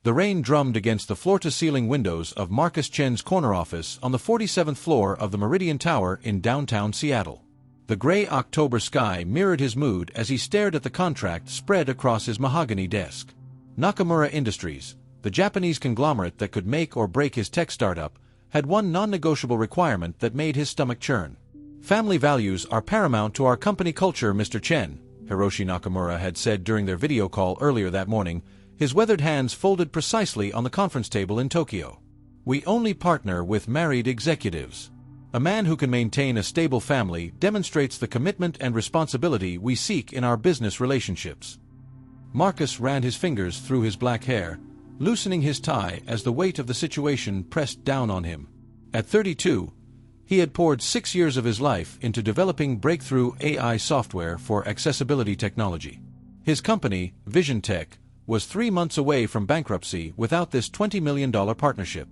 The rain drummed against the floor-to-ceiling windows of Marcus Chen's corner office on the 47th floor of the Meridian Tower in downtown Seattle. The gray October sky mirrored his mood as he stared at the contract spread across his mahogany desk. Nakamura Industries, the Japanese conglomerate that could make or break his tech startup, had one non-negotiable requirement that made his stomach churn. "Family values are paramount to our company culture, Mr. Chen," Hiroshi Nakamura had said during their video call earlier that morning, his weathered hands folded precisely on the conference table in Tokyo. "We only partner with married executives. A man who can maintain a stable family demonstrates the commitment and responsibility we seek in our business relationships." Marcus ran his fingers through his black hair, loosening his tie as the weight of the situation pressed down on him. At 32, he had poured 6 years of his life into developing breakthrough AI software for accessibility technology. His company, Vision Tech, was 3 months away from bankruptcy without this $20 million partnership.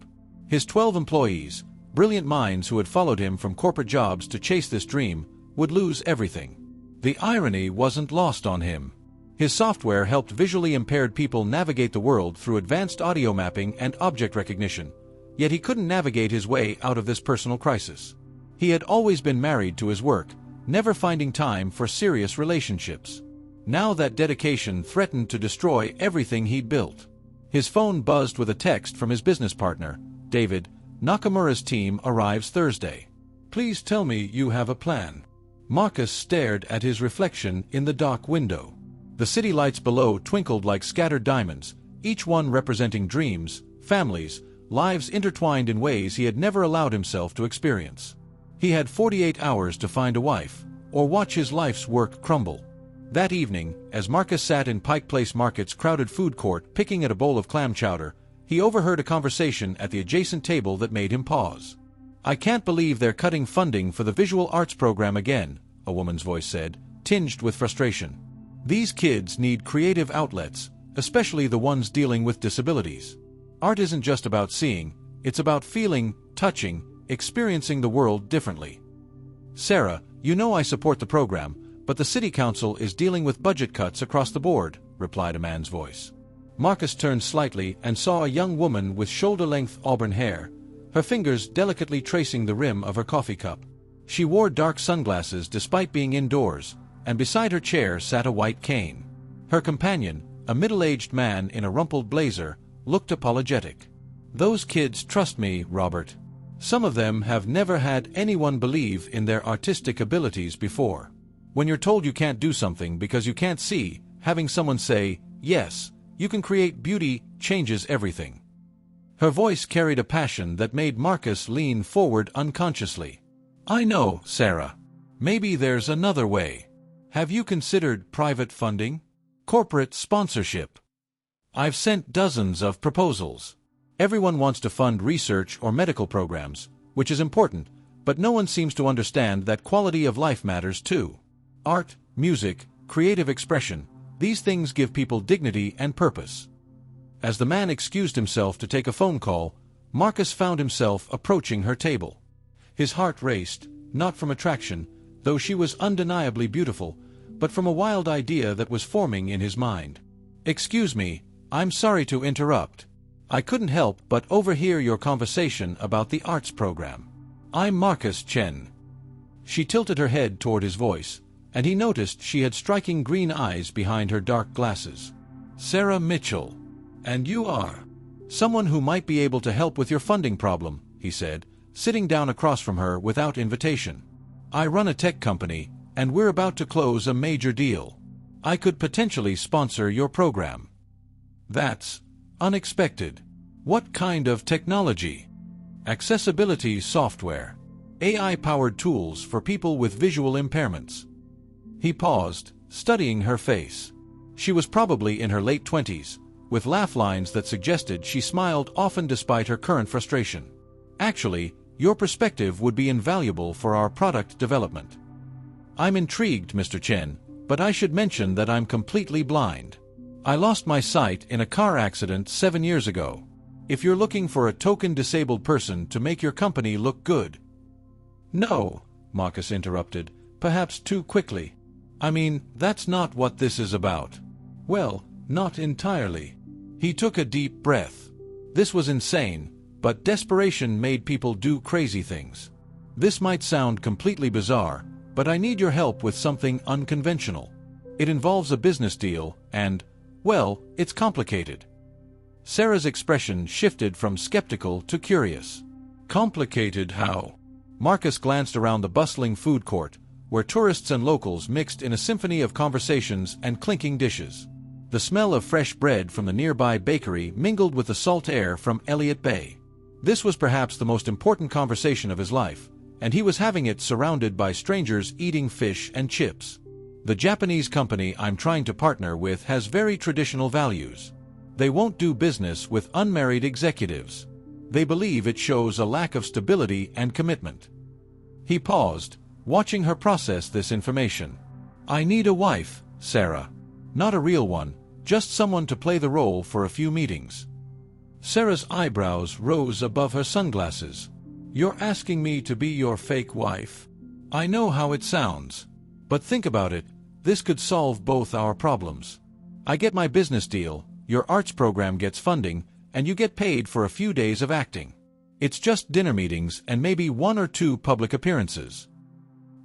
His 12 employees, brilliant minds who had followed him from corporate jobs to chase this dream, would lose everything. The irony wasn't lost on him. His software helped visually impaired people navigate the world through advanced audio mapping and object recognition, yet he couldn't navigate his way out of this personal crisis. He had always been married to his work, never finding time for serious relationships. Now that dedication threatened to destroy everything he'd built. His phone buzzed with a text from his business partner, David. "Nakamura's team arrives Thursday. Please tell me you have a plan." Marcus stared at his reflection in the dock window. The city lights below twinkled like scattered diamonds, each one representing dreams, families, lives intertwined in ways he had never allowed himself to experience. He had 48 hours to find a wife, or watch his life's work crumble. That evening, as Marcus sat in Pike Place Market's crowded food court picking at a bowl of clam chowder, he overheard a conversation at the adjacent table that made him pause. "I can't believe they're cutting funding for the visual arts program again," a woman's voice said, tinged with frustration. "These kids need creative outlets, especially the ones dealing with disabilities. Art isn't just about seeing, it's about feeling, touching, experiencing the world differently." "Sarah, you know I support the program, but the city council is dealing with budget cuts across the board," replied a man's voice. Marcus turned slightly and saw a young woman with shoulder-length auburn hair, her fingers delicately tracing the rim of her coffee cup. She wore dark sunglasses despite being indoors, and beside her chair sat a white cane. Her companion, a middle-aged man in a rumpled blazer, looked apologetic. "Those kids trust me, Robert. Some of them have never had anyone believe in their artistic abilities before. When you're told you can't do something because you can't see, having someone say, 'Yes, you can create beauty,' changes everything." Her voice carried a passion that made Marcus lean forward unconsciously. "I know, Sarah. Maybe there's another way. Have you considered private funding? Corporate sponsorship? I've sent dozens of proposals. Everyone wants to fund research or medical programs, which is important, but no one seems to understand that quality of life matters too. Art, music, creative expression, these things give people dignity and purpose." As the man excused himself to take a phone call, Marcus found himself approaching her table. His heart raced, not from attraction, though she was undeniably beautiful, but from a wild idea that was forming in his mind. "Excuse me, I'm sorry to interrupt. I couldn't help but overhear your conversation about the arts program. I'm Marcus Chen." She tilted her head toward his voice, and he noticed she had striking green eyes behind her dark glasses. "Sarah Mitchell. And you are someone who might be able to help with your funding problem," he said, sitting down across from her without invitation. "I run a tech company, and we're about to close a major deal. I could potentially sponsor your program." "That's unexpected. What kind of technology?" "Accessibility software. AI-powered tools for people with visual impairments." He paused, studying her face. She was probably in her late 20s, with laugh lines that suggested she smiled often despite her current frustration. "Actually, your perspective would be invaluable for our product development." "I'm intrigued, Mr. Chen, but I should mention that I'm completely blind. I lost my sight in a car accident 7 years ago. If you're looking for a token disabled person to make your company look good—" "No," Marcus interrupted, perhaps too quickly. "I mean, that's not what this is about." "Well, not entirely. He took a deep breath. This was insane, but desperation made people do crazy things. This might sound completely bizarre, but I need your help with something unconventional. It involves a business deal, and, well, it's complicated. Sarah's expression shifted from skeptical to curious. Complicated how? Marcus glanced around the bustling food court, where tourists and locals mixed in a symphony of conversations and clinking dishes. The smell of fresh bread from the nearby bakery mingled with the salt air from Elliott Bay. This was perhaps the most important conversation of his life, and he was having it surrounded by strangers eating fish and chips. The Japanese company I'm trying to partner with has very traditional values. They won't do business with unmarried executives. They believe it shows a lack of stability and commitment. He paused, watching her process this information. I need a wife, Sarah. Not a real one, just someone to play the role for a few meetings. Sarah's eyebrows rose above her sunglasses. You're asking me to be your fake wife? I know how it sounds. But think about it, this could solve both our problems. I get my business deal, your arts program gets funding, and you get paid for a few days of acting. It's just dinner meetings and maybe 1 or 2 public appearances.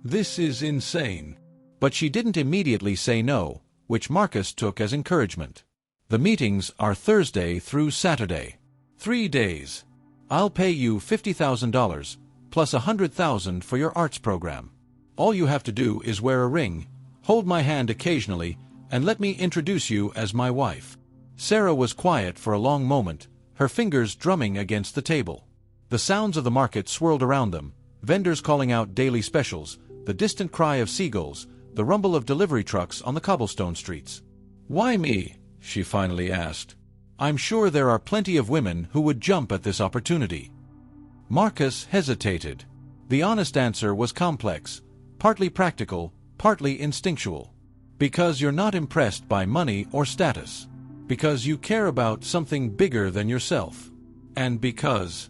This is insane. But she didn't immediately say no, which Marcus took as encouragement. The meetings are Thursday through Saturday. 3 days. I'll pay you $50,000, plus $100,000 for your arts program. All you have to do is wear a ring, hold my hand occasionally, and let me introduce you as my wife. Sarah was quiet for a long moment, her fingers drumming against the table. The sounds of the market swirled around them, vendors calling out daily specials, the distant cry of seagulls, the rumble of delivery trucks on the cobblestone streets. Why me? She finally asked. I'm sure there are plenty of women who would jump at this opportunity. Marcus hesitated. The honest answer was complex, partly practical, partly instinctual. Because you're not impressed by money or status. Because you care about something bigger than yourself. And because...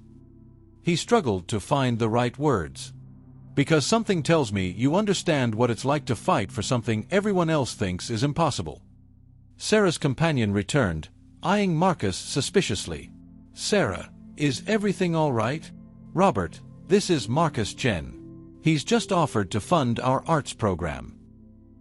He struggled to find the right words. Because something tells me you understand what it's like to fight for something everyone else thinks is impossible. Sarah's companion returned, eyeing Marcus suspiciously. Sarah, is everything all right? Robert, this is Marcus Chen. He's just offered to fund our arts program.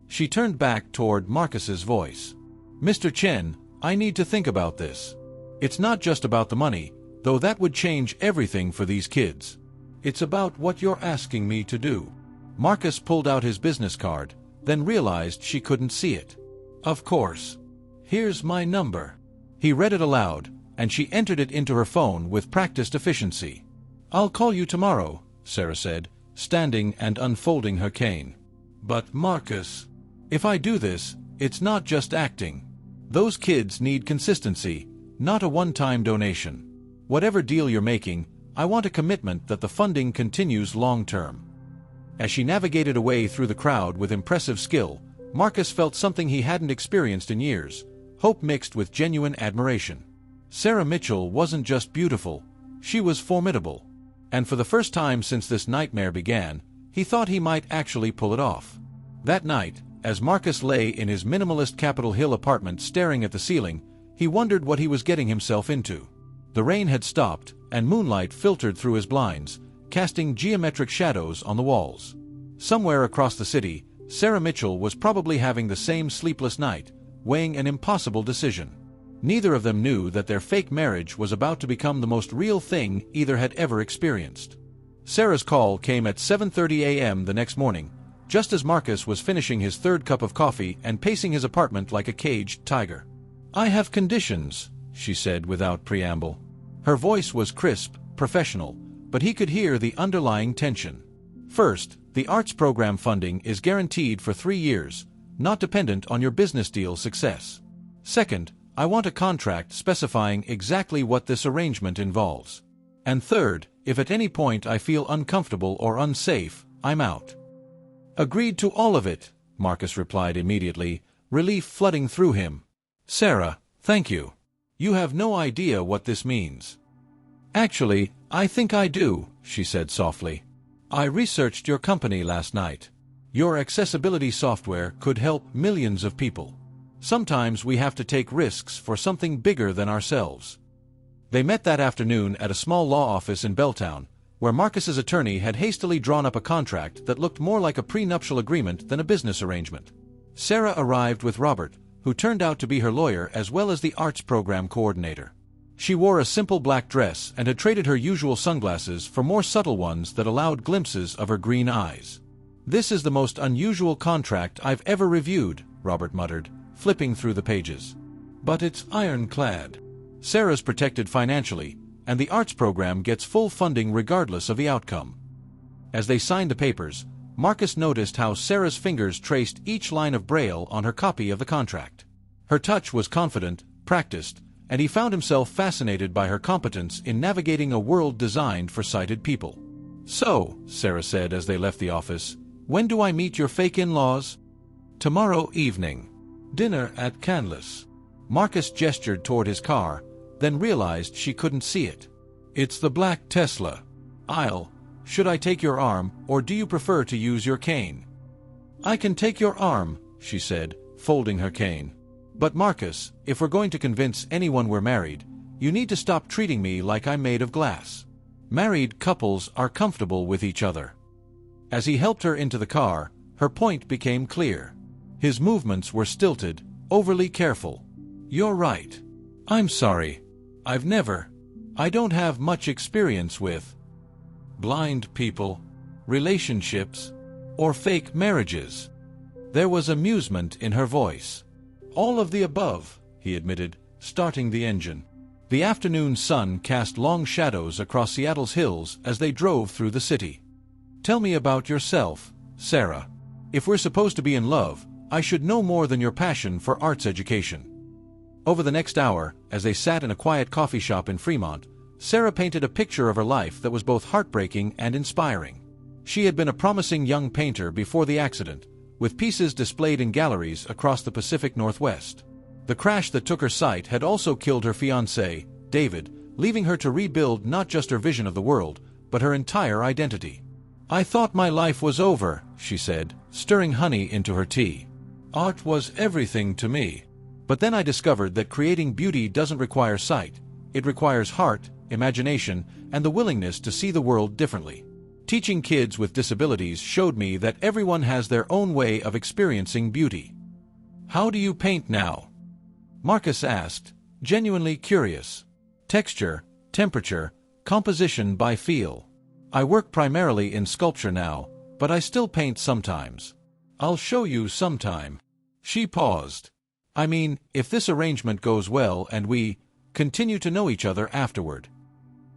She turned back toward Marcus's voice. Mr. Chen, I need to think about this. It's not just about the money, though that would change everything for these kids. It's about what you're asking me to do. Marcus pulled out his business card, then realized she couldn't see it. Of course. Here's my number. He read it aloud, and she entered it into her phone with practiced efficiency. I'll call you tomorrow, Sarah said, standing and unfolding her cane. But Marcus, if I do this, it's not just acting. Those kids need consistency, not a one-time donation. Whatever deal you're making, I want a commitment that the funding continues long-term. As she navigated a way through the crowd with impressive skill, Marcus felt something he hadn't experienced in years, hope mixed with genuine admiration. Sarah Mitchell wasn't just beautiful, she was formidable. And for the first time since this nightmare began, he thought he might actually pull it off. That night, as Marcus lay in his minimalist Capitol Hill apartment staring at the ceiling, he wondered what he was getting himself into. The rain had stopped, and moonlight filtered through his blinds, casting geometric shadows on the walls. Somewhere across the city, Sarah Mitchell was probably having the same sleepless night, weighing an impossible decision. Neither of them knew that their fake marriage was about to become the most real thing either had ever experienced. Sarah's call came at 7:30 a.m. the next morning, just as Marcus was finishing his 3rd cup of coffee and pacing his apartment like a caged tiger. I have conditions, she said without preamble. Her voice was crisp, professional, but he could hear the underlying tension. First, the arts program funding is guaranteed for 3 years, not dependent on your business deal success. Second, I want a contract specifying exactly what this arrangement involves. And third, if at any point I feel uncomfortable or unsafe, I'm out. Agreed to all of it, Marcus replied immediately, relief flooding through him. Sarah, thank you. You have no idea what this means. Actually, I think I do, she said softly. I researched your company last night. Your accessibility software could help millions of people. Sometimes we have to take risks for something bigger than ourselves. They met that afternoon at a small law office in Belltown, where Marcus's attorney had hastily drawn up a contract that looked more like a prenuptial agreement than a business arrangement. Sarah arrived with Robert, who turned out to be her lawyer as well as the arts program coordinator. She wore a simple black dress and had traded her usual sunglasses for more subtle ones that allowed glimpses of her green eyes. "This is the most unusual contract I've ever reviewed," Robert muttered, flipping through the pages. "But it's ironclad. Sarah's protected financially, and the arts program gets full funding regardless of the outcome." As they signed the papers, Marcus noticed how Sarah's fingers traced each line of braille on her copy of the contract. Her touch was confident, practiced, and he found himself fascinated by her competence in navigating a world designed for sighted people. "So," Sarah said as they left the office, "when do I meet your fake in-laws?" "Tomorrow evening. Dinner at Canlis." Marcus gestured toward his car, then realized she couldn't see it. "It's the black Tesla. Should I take your arm, or do you prefer to use your cane?" "I can take your arm," she said, folding her cane. "But Marcus, if we're going to convince anyone we're married, you need to stop treating me like I'm made of glass. Married couples are comfortable with each other." As he helped her into the car, her point became clear. His movements were stilted, overly careful. "You're right. I'm sorry. I don't have much experience with blind people, relationships, or fake marriages." There was amusement in her voice. "All of the above," he admitted, starting the engine. The afternoon sun cast long shadows across Seattle's hills as they drove through the city. "Tell me about yourself, Sarah. If we're supposed to be in love, I should know more than your passion for arts education." Over the next hour, as they sat in a quiet coffee shop in Fremont, Sarah painted a picture of her life that was both heartbreaking and inspiring. She had been a promising young painter before the accident, with pieces displayed in galleries across the Pacific Northwest. The crash that took her sight had also killed her fiancé, David, leaving her to rebuild not just her vision of the world, but her entire identity. "I thought my life was over," she said, stirring honey into her tea. "Art was everything to me. But then I discovered that creating beauty doesn't require sight. It requires heart, imagination, and the willingness to see the world differently. Teaching kids with disabilities showed me that everyone has their own way of experiencing beauty." "How do you paint now?" Marcus asked, genuinely curious. "Texture, temperature, composition by feel. I work primarily in sculpture now, but I still paint sometimes. I'll show you sometime." She paused. "I mean, if this arrangement goes well and we continue to know each other afterward."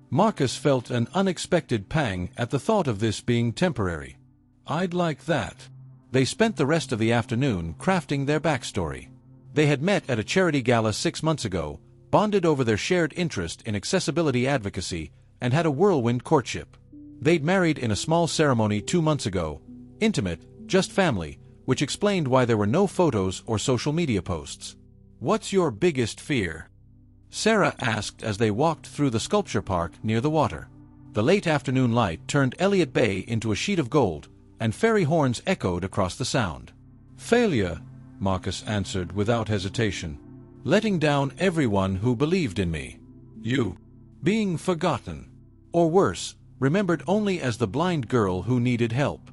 Marcus felt an unexpected pang at the thought of this being temporary. "I'd like that." They spent the rest of the afternoon crafting their backstory. They had met at a charity gala 6 months ago, bonded over their shared interest in accessibility advocacy, and had a whirlwind courtship. They'd married in a small ceremony 2 months ago, intimate, just family, which explained why there were no photos or social media posts. "What's your biggest fear?" Sarah asked as they walked through the sculpture park near the water. The late afternoon light turned Elliott Bay into a sheet of gold, and fairy horns echoed across the sound. "Failure," Marcus answered without hesitation. "Letting down everyone who believed in me. You. Being forgotten. Or worse, remembered only as the blind girl who needed help."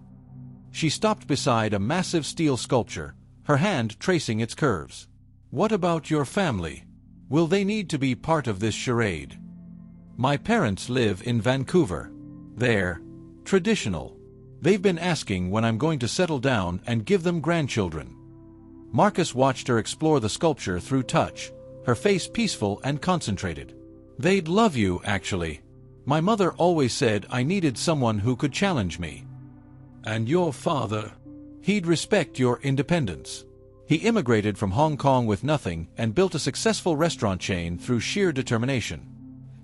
She stopped beside a massive steel sculpture, her hand tracing its curves. "What about your family? Will they need to be part of this charade?" "My parents live in Vancouver. They're traditional. They've been asking when I'm going to settle down and give them grandchildren." Marcus watched her explore the sculpture through touch, her face peaceful and concentrated. "They'd love you, actually. My mother always said I needed someone who could challenge me." "And your father?" "He'd respect your independence. He immigrated from Hong Kong with nothing and built a successful restaurant chain through sheer determination.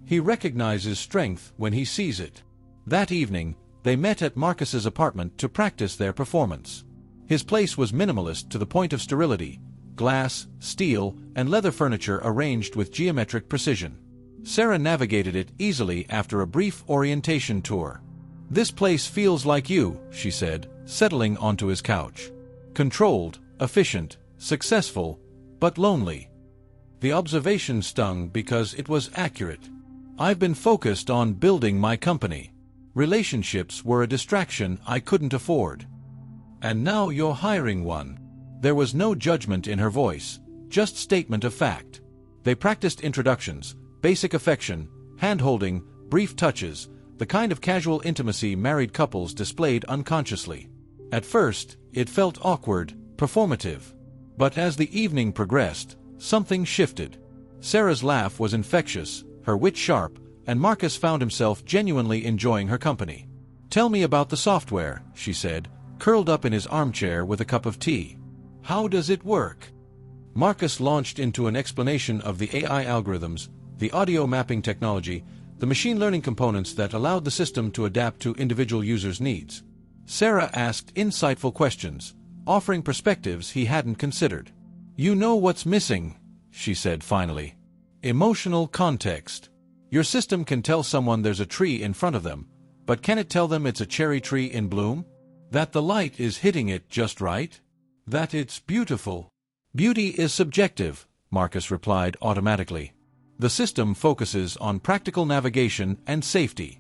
He recognizes strength when he sees it." That evening, they met at Marcus's apartment to practice their performance. His place was minimalist to the point of sterility: glass, steel, and leather furniture arranged with geometric precision. Sarah navigated it easily after a brief orientation tour. "This place feels like you," she said, settling onto his couch. "Controlled, efficient, successful, but lonely. The observation stung because it was accurate. I've been focused on building my company. Relationships were a distraction I couldn't afford. And now you're hiring one. There was no judgment in her voice, just statement of fact. They practiced introductions, basic affection, hand-holding, brief touches, the kind of casual intimacy married couples displayed unconsciously. At first, it felt awkward, performative. But as the evening progressed, something shifted. Sarah's laugh was infectious, her wit sharp, and Marcus found himself genuinely enjoying her company. "Tell me about the software," she said, curled up in his armchair with a cup of tea. "How does it work?" Marcus launched into an explanation of the AI algorithms, the audio mapping technology, the machine learning components that allowed the system to adapt to individual users' needs. Sarah asked insightful questions, offering perspectives he hadn't considered. "You know what's missing," she said finally. "Emotional context. Your system can tell someone there's a tree in front of them, but can it tell them it's a cherry tree in bloom? That the light is hitting it just right? That it's beautiful?" "Beauty is subjective," Marcus replied automatically. "The system focuses on practical navigation and safety."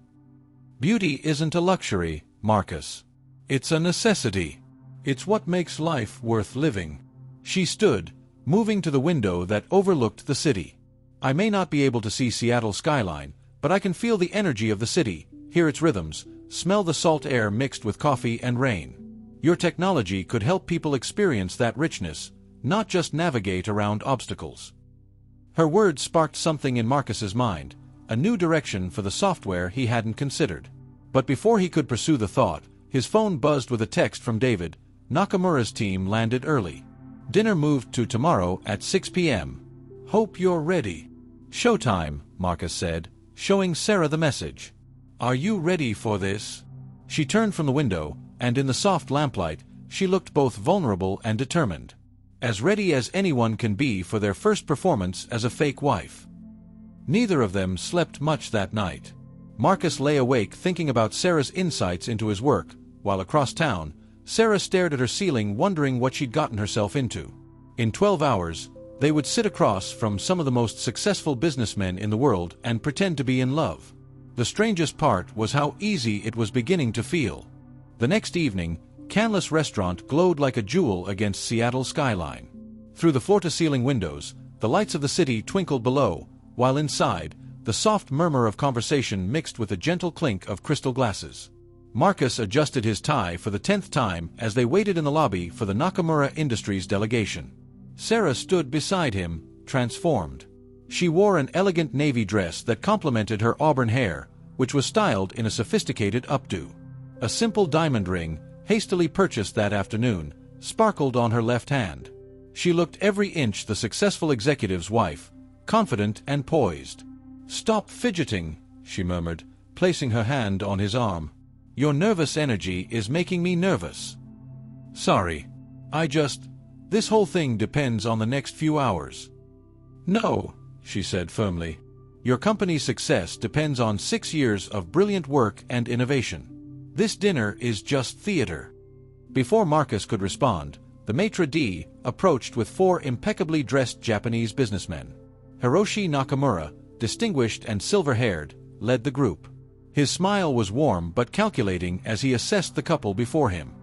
"Beauty isn't a luxury, Marcus. It's a necessity. It's what makes life worth living." She stood, moving to the window that overlooked the city. "I may not be able to see Seattle's skyline, but I can feel the energy of the city, hear its rhythms, smell the salt air mixed with coffee and rain. Your technology could help people experience that richness, not just navigate around obstacles." Her words sparked something in Marcus's mind, a new direction for the software he hadn't considered. But before he could pursue the thought, his phone buzzed with a text from David. Nakamura's team landed early. "Dinner moved to tomorrow at 6 p.m. Hope you're ready." "Showtime," Marcus said, showing Sarah the message. "Are you ready for this?" She turned from the window, and in the soft lamplight, she looked both vulnerable and determined. As ready as anyone can be for their first performance as a fake wife. Neither of them slept much that night. Marcus lay awake thinking about Sarah's insights into his work, while across town, Sarah stared at her ceiling wondering what she'd gotten herself into. In 12 hours, they would sit across from some of the most successful businessmen in the world and pretend to be in love. The strangest part was how easy it was beginning to feel. The next evening, Canlis Restaurant glowed like a jewel against Seattle's skyline. Through the floor-to-ceiling windows, the lights of the city twinkled below, while inside, the soft murmur of conversation mixed with the gentle clink of crystal glasses. Marcus adjusted his tie for the 10th time as they waited in the lobby for the Nakamura Industries delegation. Sarah stood beside him, transformed. She wore an elegant navy dress that complemented her auburn hair, which was styled in a sophisticated updo. A simple diamond ring, hastily purchased that afternoon, sparkled on her left hand. She looked every inch the successful executive's wife, confident and poised. "Stop fidgeting," she murmured, placing her hand on his arm. "Your nervous energy is making me nervous." "Sorry. This whole thing depends on the next few hours." "No," she said firmly. "Your company's success depends on 6 years of brilliant work and innovation. This dinner is just theater." Before Marcus could respond, the maitre d' approached with 4 impeccably dressed Japanese businessmen. Hiroshi Nakamura, distinguished and silver-haired, led the group. His smile was warm but calculating as he assessed the couple before him.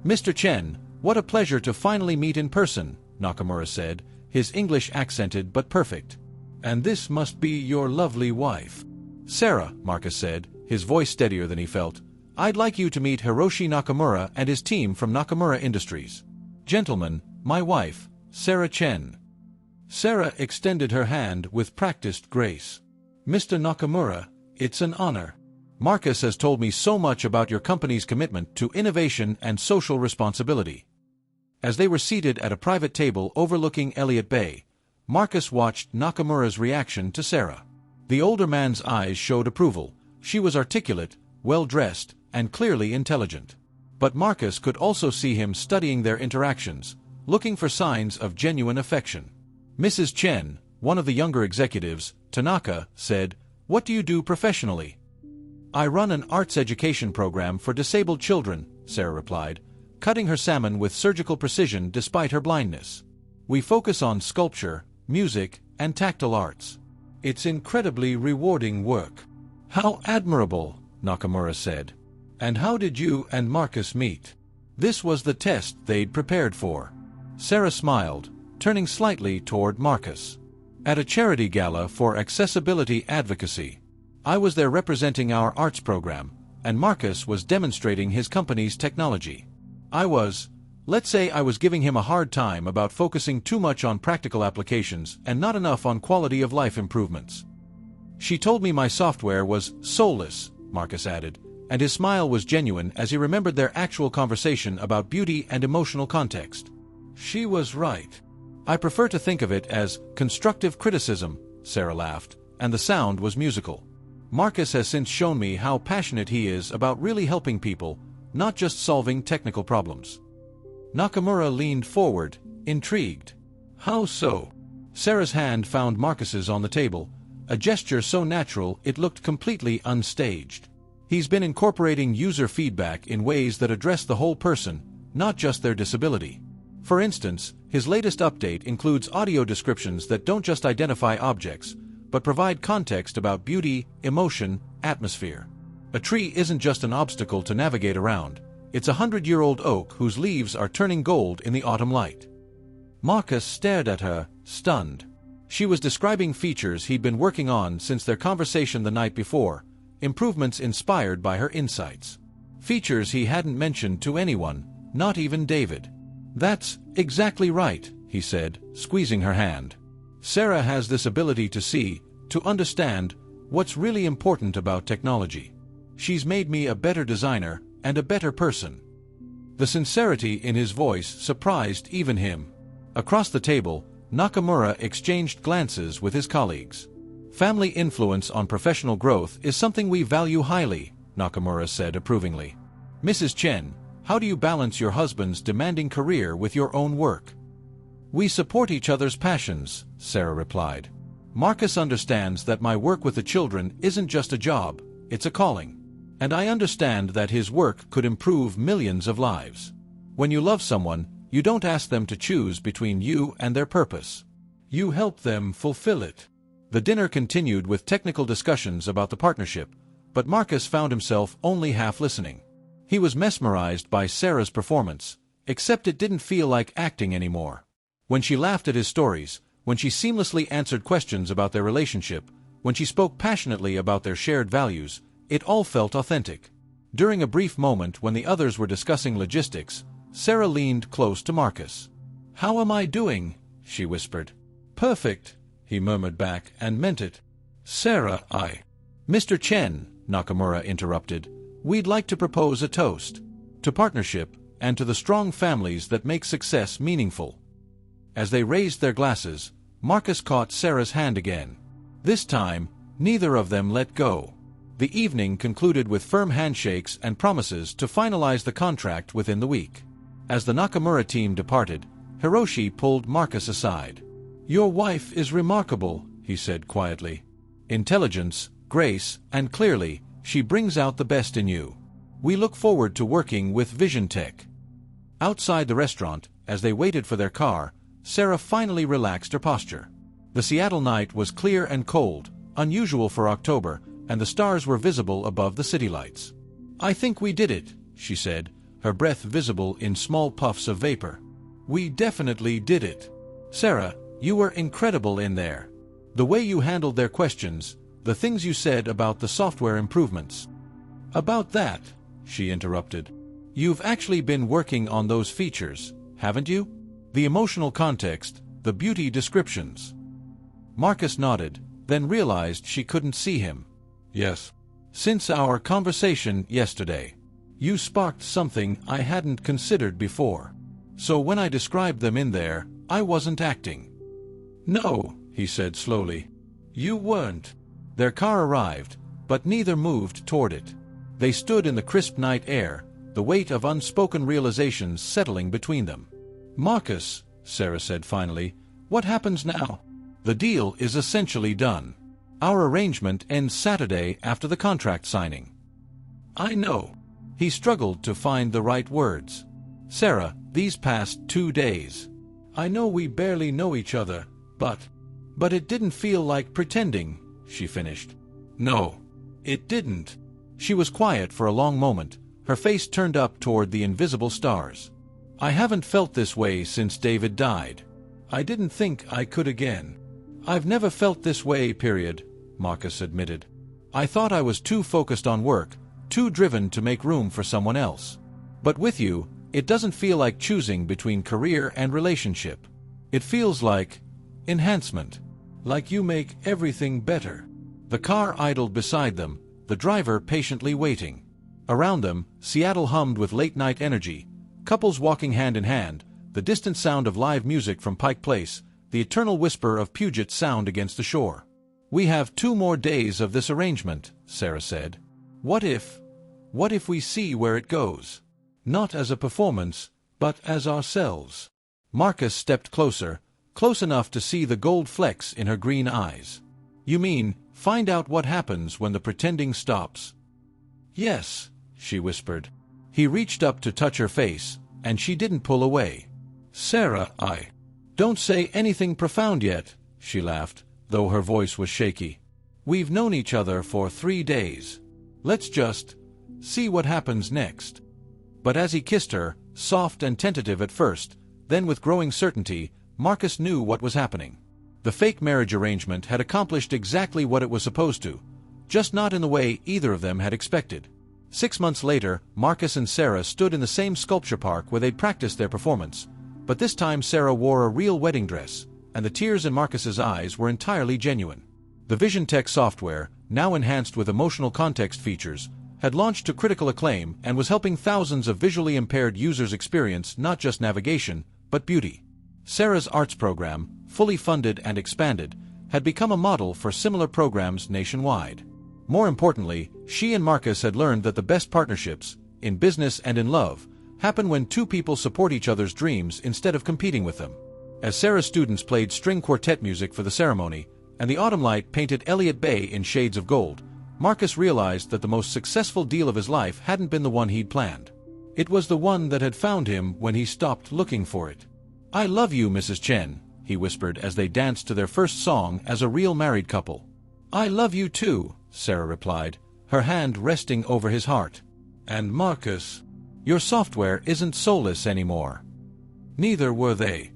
"Mr. Chen, what a pleasure to finally meet in person," Nakamura said, his English accented but perfect. "And this must be your lovely wife." "Sarah," Marcus said, his voice steadier than he felt, "I'd like you to meet Hiroshi Nakamura and his team from Nakamura Industries. Gentlemen, my wife, Sarah Chen." Sarah extended her hand with practiced grace. "Mr. Nakamura, it's an honor. Marcus has told me so much about your company's commitment to innovation and social responsibility." As they were seated at a private table overlooking Elliott Bay, Marcus watched Nakamura's reaction to Sarah. The older man's eyes showed approval. She was articulate, well-dressed, and clearly intelligent. But Marcus could also see him studying their interactions, looking for signs of genuine affection. Mrs. Chen, one of the younger executives, Tanaka, said, "What do you do professionally?" "I run an arts education program for disabled children," Sarah replied, cutting her salmon with surgical precision despite her blindness. We focus on sculpture, music, and tactile arts. It's incredibly rewarding work. How admirable, Nakamura said. And how did you and Marcus meet? This was the test they'd prepared for. Sarah smiled, turning slightly toward Marcus. At a charity gala for accessibility advocacy. I was there representing our arts program, and Marcus was demonstrating his company's technology. Let's say I was giving him a hard time about focusing too much on practical applications and not enough on quality of life improvements. She told me my software was soulless, Marcus added, and his smile was genuine as he remembered their actual conversation about beauty and emotional context. She was right. I prefer to think of it as constructive criticism, Sarah laughed, and the sound was musical. Marcus has since shown me how passionate he is about really helping people, not just solving technical problems. Nakamura leaned forward, intrigued. How so? Sarah's hand found Marcus's on the table, a gesture so natural it looked completely unstaged. He's been incorporating user feedback in ways that address the whole person, not just their disability. For instance, his latest update includes audio descriptions that don't just identify objects, but provide context about beauty, emotion, atmosphere. A tree isn't just an obstacle to navigate around. It's a 100-year-old oak whose leaves are turning gold in the autumn light. Marcus stared at her, stunned. She was describing features he'd been working on since their conversation the night before, improvements inspired by her insights. Features he hadn't mentioned to anyone, not even David. That's exactly right, he said, squeezing her hand. Sarah has this ability to see, to understand, what's really important about technology. She's made me a better designer and a better person. The sincerity in his voice surprised even him. Across the table, Nakamura exchanged glances with his colleagues. Family influence on professional growth is something we value highly, Nakamura said approvingly. Mrs. Chen, how do you balance your husband's demanding career with your own work? We support each other's passions, Sarah replied. Marcus understands that my work with the children isn't just a job, it's a calling. And I understand that his work could improve millions of lives. When you love someone, you don't ask them to choose between you and their purpose. You help them fulfill it. The dinner continued with technical discussions about the partnership, but Marcus found himself only half listening. He was mesmerized by Sarah's performance, except it didn't feel like acting anymore. When she laughed at his stories, when she seamlessly answered questions about their relationship, when she spoke passionately about their shared values, it all felt authentic. During a brief moment when the others were discussing logistics, Sarah leaned close to Marcus. "How am I doing?" she whispered. "Perfect," he murmured back, and meant it. "Sarah, Mr. Chen," Nakamura interrupted, "we'd like to propose a toast. To partnership, and to the strong families that make success meaningful." As they raised their glasses, Marcus caught Sarah's hand again. This time, neither of them let go. The evening concluded with firm handshakes and promises to finalize the contract within the week. As the Nakamura team departed, Hiroshi pulled Marcus aside. "Your wife is remarkable," he said quietly. "Intelligence, grace, and clearly, she brings out the best in you. We look forward to working with Vision Tech." Outside the restaurant, as they waited for their car, Sarah finally relaxed her posture. The Seattle night was clear and cold, unusual for October, and the stars were visible above the city lights. "I think we did it," she said, her breath visible in small puffs of vapor. "We definitely did it. Sarah, you were incredible in there. The way you handled their questions, the things you said about the software improvements." "About that," she interrupted. "You've actually been working on those features, haven't you? The emotional context, the beauty descriptions." Marcus nodded, then realized she couldn't see him. "Yes. Since our conversation yesterday, you sparked something I hadn't considered before. So when I described them in there, I wasn't acting." "No," he said slowly. "You weren't." Their car arrived, but neither moved toward it. They stood in the crisp night air, the weight of unspoken realizations settling between them. "Marcus," Sarah said finally, "what happens now?" "The deal is essentially done. Our arrangement ends Saturday after the contract signing." "I know." He struggled to find the right words. "Sarah, these past 2 days, I know we barely know each other, but it didn't feel like pretending," she finished. "No, it didn't." She was quiet for a long moment, her face turned up toward the invisible stars. "I haven't felt this way since David died. I didn't think I could again." "I've never felt this way, period," Marcus admitted. "I thought I was too focused on work, too driven to make room for someone else. But with you, it doesn't feel like choosing between career and relationship. It feels like enhancement. Like you make everything better." The car idled beside them, the driver patiently waiting. Around them, Seattle hummed with late-night energy, couples walking hand in hand, the distant sound of live music from Pike Place, the eternal whisper of Puget Sound against the shore. "We have 2 more days of this arrangement," Sarah said. What if we see where it goes? Not as a performance, but as ourselves." Marcus stepped closer, close enough to see the gold flecks in her green eyes. "You mean, find out what happens when the pretending stops?" "Yes," she whispered. He reached up to touch her face, and she didn't pull away. "Sarah, don't say anything profound yet," she laughed, though her voice was shaky. "We've known each other for 3 days. Let's just see what happens next." But as he kissed her, soft and tentative at first, then with growing certainty, Marcus knew what was happening. The fake marriage arrangement had accomplished exactly what it was supposed to, just not in the way either of them had expected. 6 months later, Marcus and Sarah stood in the same sculpture park where they'd practiced their performance, but this time Sarah wore a real wedding dress, and the tears in Marcus's eyes were entirely genuine. The Vision Tech software, now enhanced with emotional context features, had launched to critical acclaim and was helping thousands of visually impaired users experience not just navigation, but beauty. Sarah's arts program, fully funded and expanded, had become a model for similar programs nationwide. More importantly, she and Marcus had learned that the best partnerships, in business and in love, happen when 2 people support each other's dreams instead of competing with them. As Sarah's students played string quartet music for the ceremony, and the autumn light painted Elliott Bay in shades of gold, Marcus realized that the most successful deal of his life hadn't been the one he'd planned. It was the one that had found him when he stopped looking for it. "I love you, Mrs. Chen," he whispered as they danced to their first song as a real married couple. "I love you too," Sarah replied, her hand resting over his heart. "And Marcus, your software isn't soulless anymore." Neither were they.